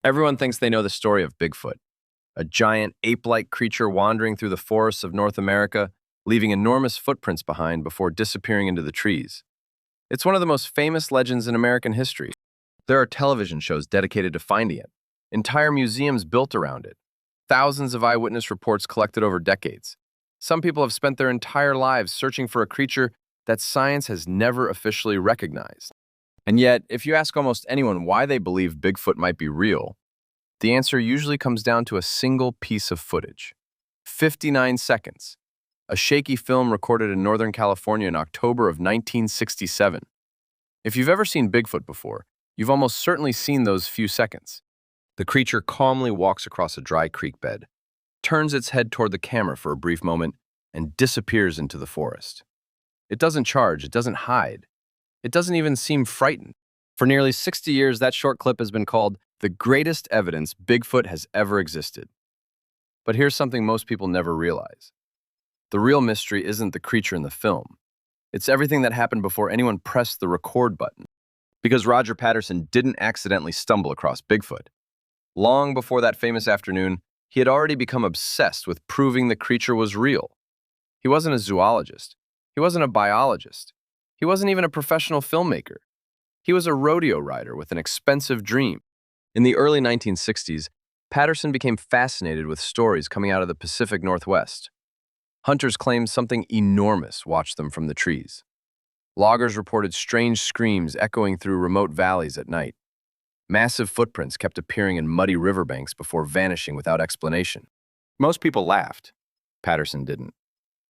Everyone thinks they know the story of Bigfoot, a giant ape-like creature wandering through the forests of North America, leaving enormous footprints behind before disappearing into the trees. It's one of the most famous legends in American history. There are television shows dedicated to finding it, entire museums built around it, thousands of eyewitness reports collected over decades. Some people have spent their entire lives searching for a creature that science has never officially recognized. And yet, if you ask almost anyone why they believe Bigfoot might be real, the answer usually comes down to a single piece of footage. 59 seconds. A shaky film recorded in Northern California in October of 1967. If you've ever seen Bigfoot before, you've almost certainly seen those few seconds. The creature calmly walks across a dry creek bed, turns its head toward the camera for a brief moment, and disappears into the forest. It doesn't charge, it doesn't hide. It doesn't even seem frightened. For nearly 60 years, that short clip has been called the greatest evidence Bigfoot has ever existed. But here's something most people never realize. The real mystery isn't the creature in the film. It's everything that happened before anyone pressed the record button. Because Roger Patterson didn't accidentally stumble across Bigfoot. Long before that famous afternoon, he had already become obsessed with proving the creature was real. He wasn't a zoologist. He wasn't a biologist. He wasn't even a professional filmmaker. He was a rodeo rider with an expensive dream. In the early 1960s, Patterson became fascinated with stories coming out of the Pacific Northwest. Hunters claimed something enormous watched them from the trees. Loggers reported strange screams echoing through remote valleys at night. Massive footprints kept appearing in muddy riverbanks before vanishing without explanation. Most people laughed. Patterson didn't.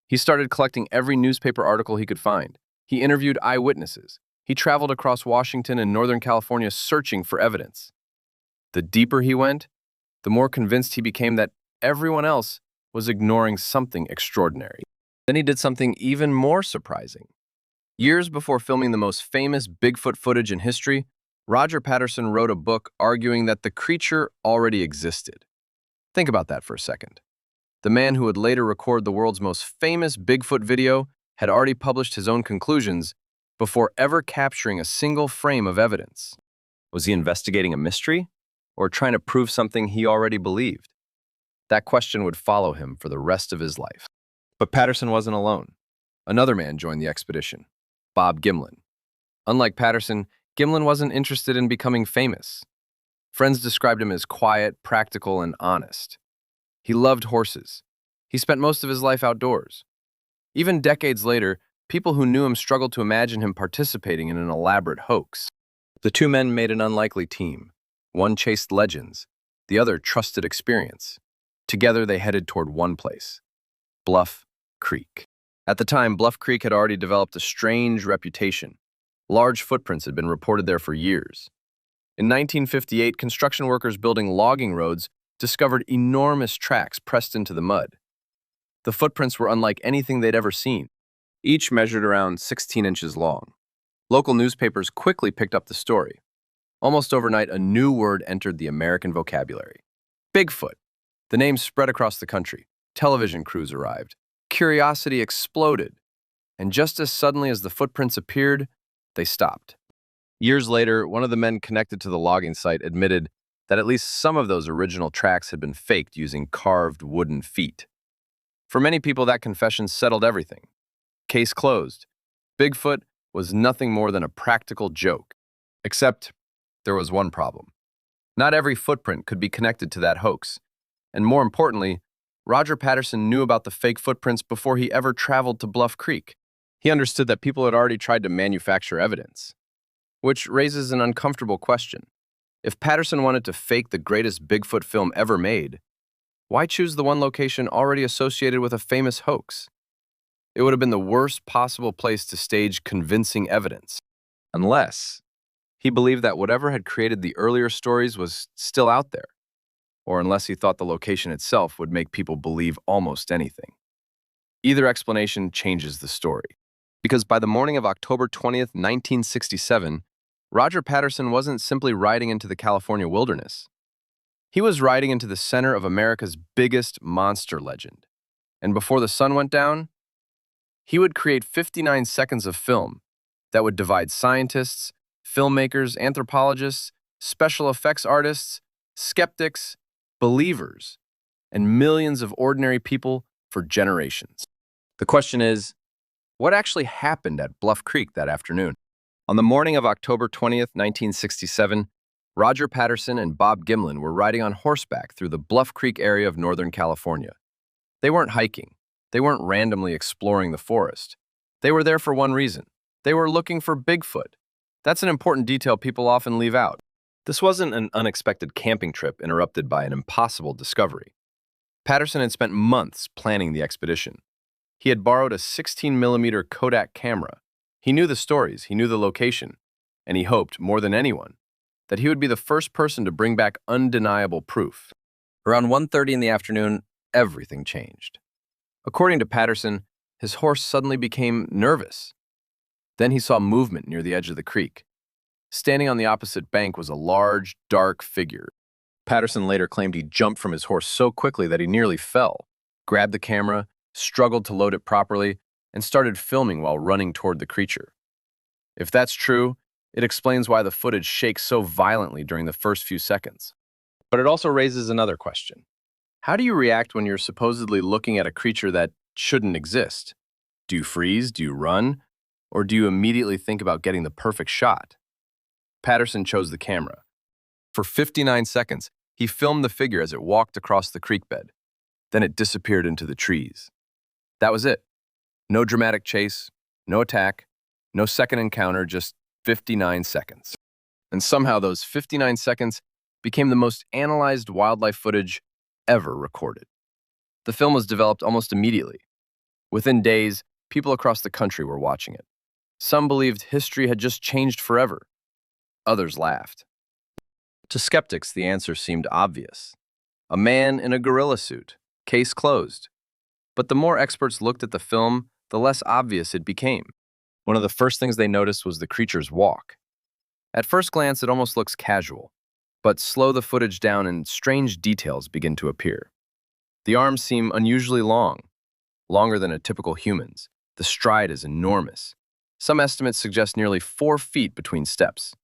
He started collecting every newspaper article he could find. He interviewed eyewitnesses. He traveled across Washington and Northern California searching for evidence. The deeper he went, the more convinced he became that everyone else was ignoring something extraordinary. Then he did something even more surprising. Years before filming the most famous Bigfoot footage in history, Roger Patterson wrote a book arguing that the creature already existed. Think about that for a second. The man who would later record the world's most famous Bigfoot video had already published his own conclusions before ever capturing a single frame of evidence. Was he investigating a mystery or trying to prove something he already believed? That question would follow him for the rest of his life. But Patterson wasn't alone. Another man joined the expedition, Bob Gimlin. Unlike Patterson, Gimlin wasn't interested in becoming famous. Friends described him as quiet, practical, and honest. He loved horses. He spent most of his life outdoors. Even decades later, people who knew him struggled to imagine him participating in an elaborate hoax. The two men made an unlikely team. One chased legends, the other trusted experience. Together, they headed toward one place, Bluff Creek. At the time, Bluff Creek had already developed a strange reputation. Large footprints had been reported there for years. In 1958, construction workers building logging roads discovered enormous tracks pressed into the mud. The footprints were unlike anything they'd ever seen. Each measured around 16 inches long. Local newspapers quickly picked up the story. Almost overnight, a new word entered the American vocabulary. Bigfoot. The name spread across the country. Television crews arrived. Curiosity exploded. And just as suddenly as the footprints appeared, they stopped. Years later, one of the men connected to the logging site admitted that at least some of those original tracks had been faked using carved wooden feet. For many people, that confession settled everything. Case closed. Bigfoot was nothing more than a practical joke. Except there was one problem. Not every footprint could be connected to that hoax. And more importantly, Roger Patterson knew about the fake footprints before he ever traveled to Bluff Creek. He understood that people had already tried to manufacture evidence. Which raises an uncomfortable question. If Patterson wanted to fake the greatest Bigfoot film ever made, why choose the one location already associated with a famous hoax? It would have been the worst possible place to stage convincing evidence. Unless he believed that whatever had created the earlier stories was still out there. Or unless he thought the location itself would make people believe almost anything. Either explanation changes the story. Because by the morning of October 20th, 1967, Roger Patterson wasn't simply riding into the California wilderness. He was riding into the center of America's biggest monster legend. And before the sun went down, he would create 59 seconds of film that would divide scientists, filmmakers, anthropologists, special effects artists, skeptics, believers, and millions of ordinary people for generations. The question is, what actually happened at Bluff Creek that afternoon? On the morning of October 20th, 1967, Roger Patterson and Bob Gimlin were riding on horseback through the Bluff Creek area of Northern California. They weren't hiking. They weren't randomly exploring the forest. They were there for one reason. They were looking for Bigfoot. That's an important detail people often leave out. This wasn't an unexpected camping trip interrupted by an impossible discovery. Patterson had spent months planning the expedition. He had borrowed a 16mm Kodak camera. He knew the stories, he knew the location, and he hoped, more than anyone, that he would be the first person to bring back undeniable proof. Around 1:30 in the afternoon, everything changed. According to Patterson, his horse suddenly became nervous. Then he saw movement near the edge of the creek. Standing on the opposite bank was a large, dark figure. Patterson later claimed he jumped from his horse so quickly that he nearly fell, grabbed the camera, struggled to load it properly, and started filming while running toward the creature. If that's true, it explains why the footage shakes so violently during the first few seconds. But it also raises another question. How do you react when you're supposedly looking at a creature that shouldn't exist? Do you freeze? Do you run? Or do you immediately think about getting the perfect shot? Patterson chose the camera. For 59 seconds, he filmed the figure as it walked across the creek bed. Then it disappeared into the trees. That was it. No dramatic chase, no attack, no second encounter, just 59 seconds. And somehow those 59 seconds became the most analyzed wildlife footage ever recorded. The film was developed almost immediately. Within days, people across the country were watching it. Some believed history had just changed forever. Others laughed. To skeptics, the answer seemed obvious. A man in a gorilla suit. Case closed. But the more experts looked at the film, the less obvious it became. One of the first things they noticed was the creature's walk. At first glance, it almost looks casual, but slow the footage down and strange details begin to appear. The arms seem unusually long, longer than a typical human's. The stride is enormous. Some estimates suggest nearly 4 feet between steps.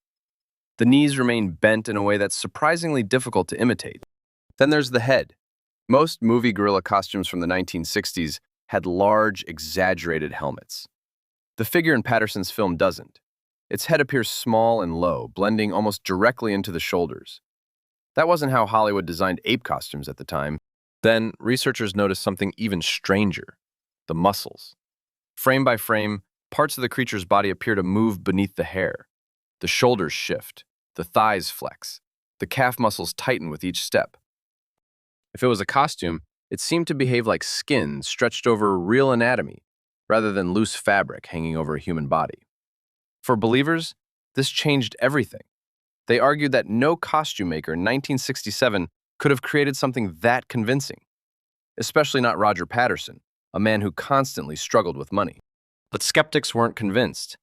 The knees remain bent in a way that's surprisingly difficult to imitate. Then there's the head. Most movie gorilla costumes from the 1960s had large, exaggerated helmets. The figure in Patterson's film doesn't. Its head appears small and low, blending almost directly into the shoulders. That wasn't how Hollywood designed ape costumes at the time. Then, researchers noticed something even stranger: the muscles. Frame by frame, parts of the creature's body appear to move beneath the hair. The shoulders shift, the thighs flex, the calf muscles tighten with each step. If it was a costume, it seemed to behave like skin stretched over real anatomy, rather than loose fabric hanging over a human body. For believers, this changed everything. They argued that no costume maker in 1967 could have created something that convincing, especially not Roger Patterson, a man who constantly struggled with money. But skeptics weren't convinced.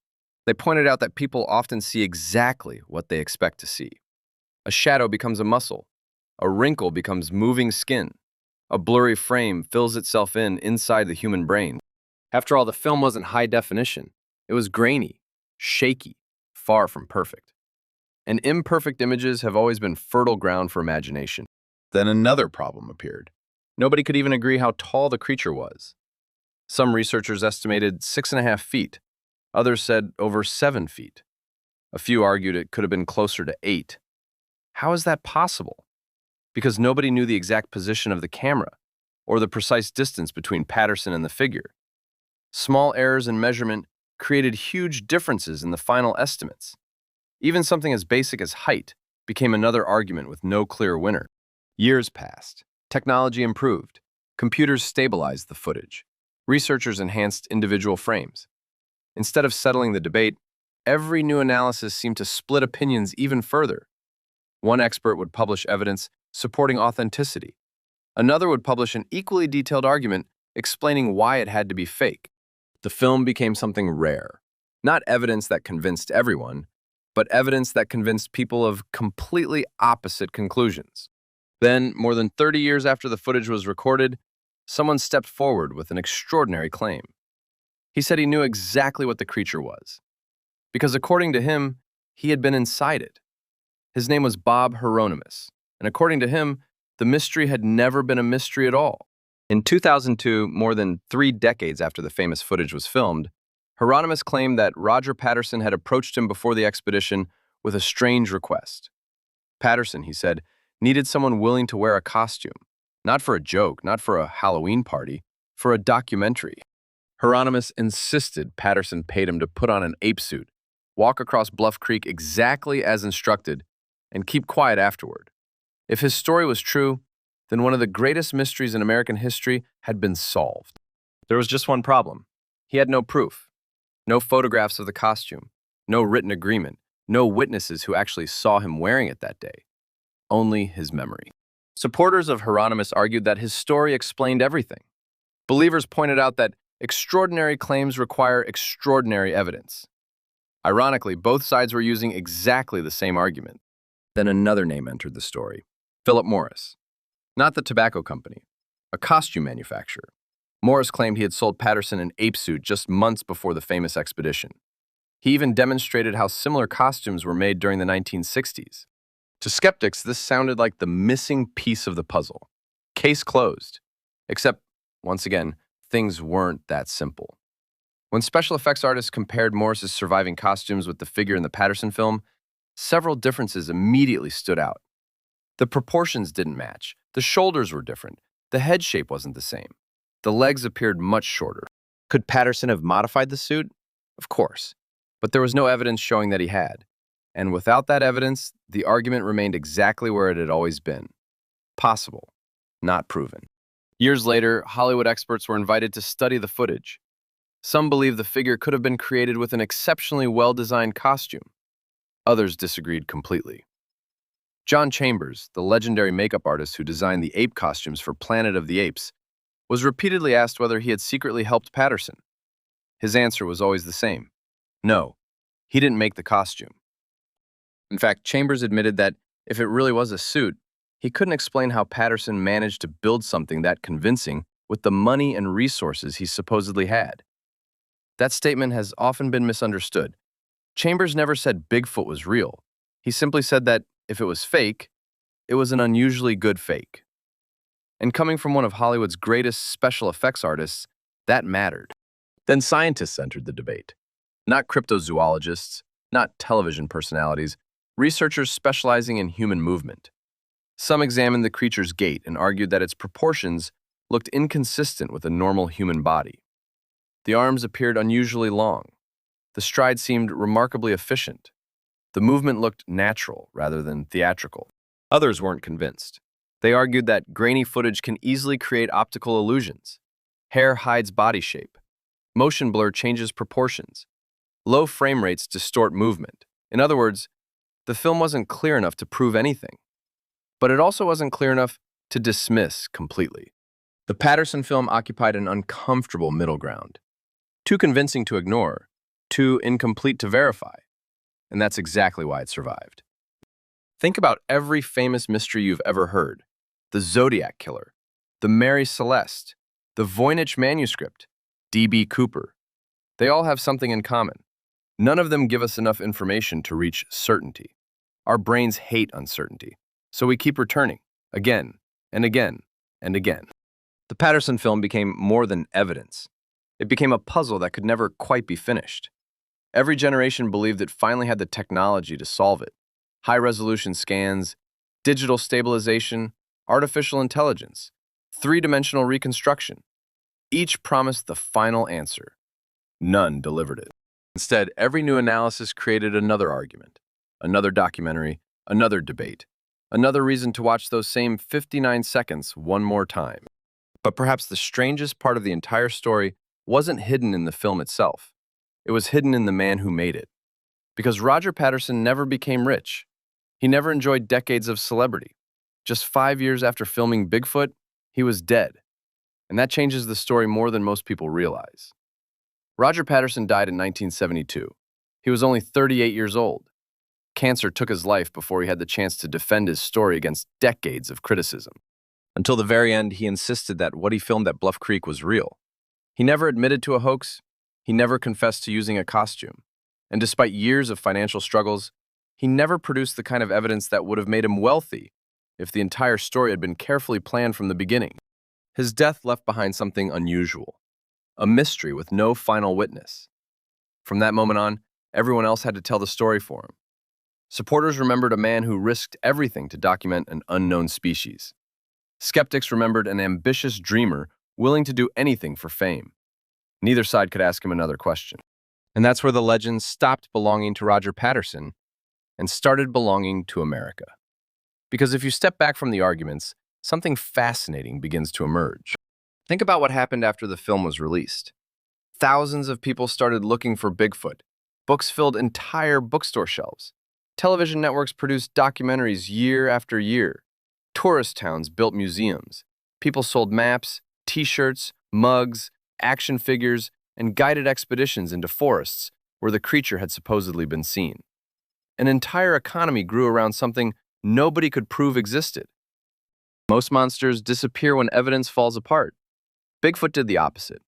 They pointed out that people often see exactly what they expect to see. A shadow becomes a muscle. A wrinkle becomes moving skin. A blurry frame fills itself inside the human brain. After all, the film wasn't high definition. It was grainy, shaky, far from perfect. And imperfect images have always been fertile ground for imagination. Then another problem appeared. Nobody could even agree how tall the creature was. Some researchers estimated 6.5 feet. Others said over 7 feet. A few argued it could have been closer to 8. How is that possible? Because nobody knew the exact position of the camera or the precise distance between Patterson and the figure. Small errors in measurement created huge differences in the final estimates. Even something as basic as height became another argument with no clear winner. Years passed. Technology improved. Computers stabilized the footage. Researchers enhanced individual frames. Instead of settling the debate, every new analysis seemed to split opinions even further. One expert would publish evidence supporting authenticity. Another would publish an equally detailed argument explaining why it had to be fake. The film became something rare. Not evidence that convinced everyone, but evidence that convinced people of completely opposite conclusions. Then, more than 30 years after the footage was recorded, someone stepped forward with an extraordinary claim. He said he knew exactly what the creature was, because according to him, he had been inside it. His name was Bob Hieronymus. And according to him, the mystery had never been a mystery at all. In 2002, more than 3 decades after the famous footage was filmed, Hieronymus claimed that Roger Patterson had approached him before the expedition with a strange request. Patterson, he said, needed someone willing to wear a costume, not for a joke, not for a Halloween party, for a documentary. Hieronymus insisted Patterson paid him to put on an ape suit, walk across Bluff Creek exactly as instructed, and keep quiet afterward. If his story was true, then one of the greatest mysteries in American history had been solved. There was just one problem. He had no proof, no photographs of the costume, no written agreement, no witnesses who actually saw him wearing it that day. Only his memory. Supporters of Hieronymus argued that his story explained everything. Believers pointed out that extraordinary claims require extraordinary evidence. Ironically, both sides were using exactly the same argument. Then another name entered the story: Philip Morris. Not the tobacco company, a costume manufacturer. Morris claimed he had sold Patterson an ape suit just months before the famous expedition. He even demonstrated how similar costumes were made during the 1960s. To skeptics, this sounded like the missing piece of the puzzle. Case closed. Except, once again, things weren't that simple. When special effects artists compared Morris's surviving costumes with the figure in the Patterson film, several differences immediately stood out. The proportions didn't match, the shoulders were different, the head shape wasn't the same. The legs appeared much shorter. Could Patterson have modified the suit? Of course, but there was no evidence showing that he had. And without that evidence, the argument remained exactly where it had always been. Possible, not proven. Years later, Hollywood experts were invited to study the footage. Some believe the figure could have been created with an exceptionally well-designed costume. Others disagreed completely. John Chambers, the legendary makeup artist who designed the ape costumes for Planet of the Apes, was repeatedly asked whether he had secretly helped Patterson. His answer was always the same: no, he didn't make the costume. In fact, Chambers admitted that if it really was a suit, he couldn't explain how Patterson managed to build something that convincing with the money and resources he supposedly had. That statement has often been misunderstood. Chambers never said Bigfoot was real. He simply said that if it was fake, it was an unusually good fake. And coming from one of Hollywood's greatest special effects artists, that mattered. Then scientists entered the debate. Not cryptozoologists, not television personalities, researchers specializing in human movement. Some examined the creature's gait and argued that its proportions looked inconsistent with a normal human body. The arms appeared unusually long. The stride seemed remarkably efficient. The movement looked natural rather than theatrical. Others weren't convinced. They argued that grainy footage can easily create optical illusions. Hair hides body shape. Motion blur changes proportions. Low frame rates distort movement. In other words, the film wasn't clear enough to prove anything. But it also wasn't clear enough to dismiss completely. The Patterson film occupied an uncomfortable middle ground. Too convincing to ignore, too incomplete to verify. And that's exactly why it survived. Think about every famous mystery you've ever heard: the Zodiac Killer, the Mary Celeste, the Voynich manuscript, D.B. Cooper. They all have something in common. None of them give us enough information to reach certainty. Our brains hate uncertainty, so we keep returning, again and again and again. The Patterson film became more than evidence. It became a puzzle that could never quite be finished. Every generation believed it finally had the technology to solve it: high-resolution scans, digital stabilization, artificial intelligence, three-dimensional reconstruction. Each promised the final answer. None delivered it. Instead, every new analysis created another argument, another documentary, another debate, another reason to watch those same 59 seconds one more time. But perhaps the strangest part of the entire story wasn't hidden in the film itself. It was hidden in the man who made it. Because Roger Patterson never became rich. He never enjoyed decades of celebrity. Just 5 years after filming Bigfoot, he was dead. And that changes the story more than most people realize. Roger Patterson died in 1972. He was only 38 years old. Cancer took his life before he had the chance to defend his story against decades of criticism. Until the very end, he insisted that what he filmed at Bluff Creek was real. He never admitted to a hoax. He never confessed to using a costume. And despite years of financial struggles, he never produced the kind of evidence that would have made him wealthy if the entire story had been carefully planned from the beginning. His death left behind something unusual, a mystery with no final witness. From that moment on, everyone else had to tell the story for him. Supporters remembered a man who risked everything to document an unknown species. Skeptics remembered an ambitious dreamer willing to do anything for fame. Neither side could ask him another question. And that's where the legend stopped belonging to Roger Patterson and started belonging to America. Because if you step back from the arguments, something fascinating begins to emerge. Think about what happened after the film was released. Thousands of people started looking for Bigfoot. Books filled entire bookstore shelves. Television networks produced documentaries year after year. Tourist towns built museums. People sold maps, t-shirts, mugs, action figures, and guided expeditions into forests where the creature had supposedly been seen. An entire economy grew around something nobody could prove existed. Most monsters disappear when evidence falls apart. Bigfoot did the opposite.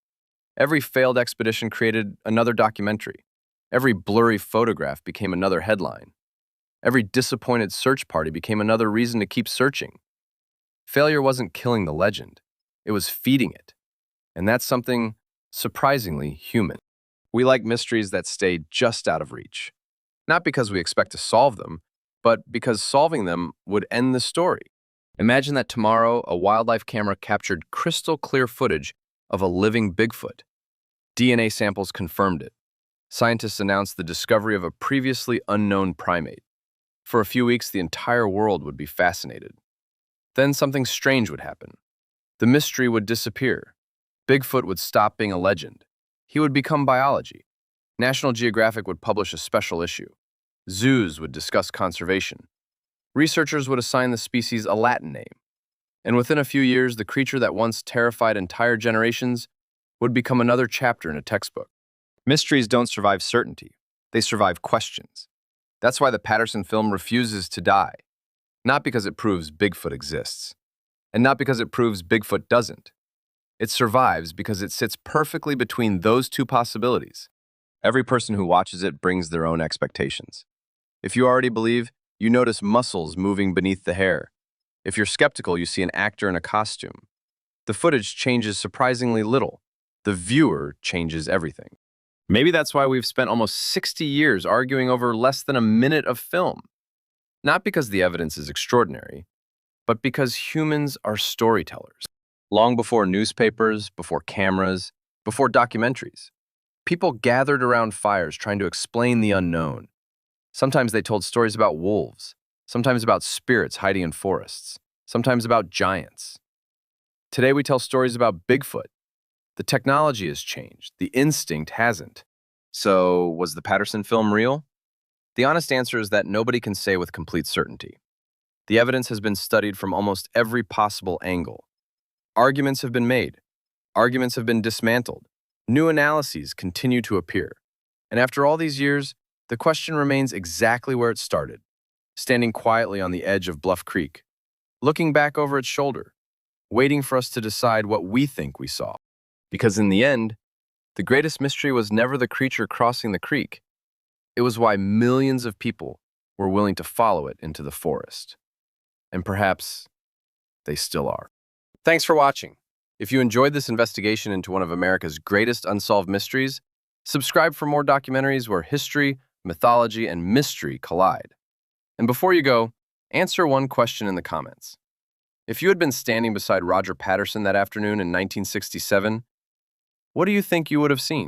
Every failed expedition created another documentary. Every blurry photograph became another headline. Every disappointed search party became another reason to keep searching. Failure wasn't killing the legend. It was feeding it. And that's something surprisingly human. We like mysteries that stay just out of reach. Not because we expect to solve them, but because solving them would end the story. Imagine that tomorrow a wildlife camera captured crystal clear footage of a living Bigfoot. DNA samples confirmed it. Scientists announced the discovery of a previously unknown primate. For a few weeks, the entire world would be fascinated. Then something strange would happen. The mystery would disappear. Bigfoot would stop being a legend. He would become biology. National Geographic would publish a special issue. Zoos would discuss conservation. Researchers would assign the species a Latin name. And within a few years, the creature that once terrified entire generations would become another chapter in a textbook. Mysteries don't survive certainty. They survive questions. That's why the Patterson film refuses to die. Not because it proves Bigfoot exists, and not because it proves Bigfoot doesn't. It survives because it sits perfectly between those two possibilities. Every person who watches it brings their own expectations. If you already believe, you notice muscles moving beneath the hair. If you're skeptical, you see an actor in a costume. The footage changes surprisingly little. The viewer changes everything. Maybe that's why we've spent almost 60 years arguing over less than a minute of film. Not because the evidence is extraordinary, but because humans are storytellers. Long before newspapers, before cameras, before documentaries, people gathered around fires trying to explain the unknown. Sometimes they told stories about wolves, sometimes about spirits hiding in forests, sometimes about giants. Today we tell stories about Bigfoot. The technology has changed, the instinct hasn't. So, was the Patterson film real? The honest answer is that nobody can say with complete certainty. The evidence has been studied from almost every possible angle. Arguments have been made. Arguments have been dismantled. New analyses continue to appear. And after all these years, the question remains exactly where it started, standing quietly on the edge of Bluff Creek, looking back over its shoulder, waiting for us to decide what we think we saw. Because in the end, the greatest mystery was never the creature crossing the creek. It was why millions of people were willing to follow it into the forest. And perhaps they still are. Thanks for watching. If you enjoyed this investigation into one of America's greatest unsolved mysteries, subscribe for more documentaries where history, mythology, and mystery collide. And before you go, answer one question in the comments. If you had been standing beside Roger Patterson that afternoon in 1967, what do you think you would have seen?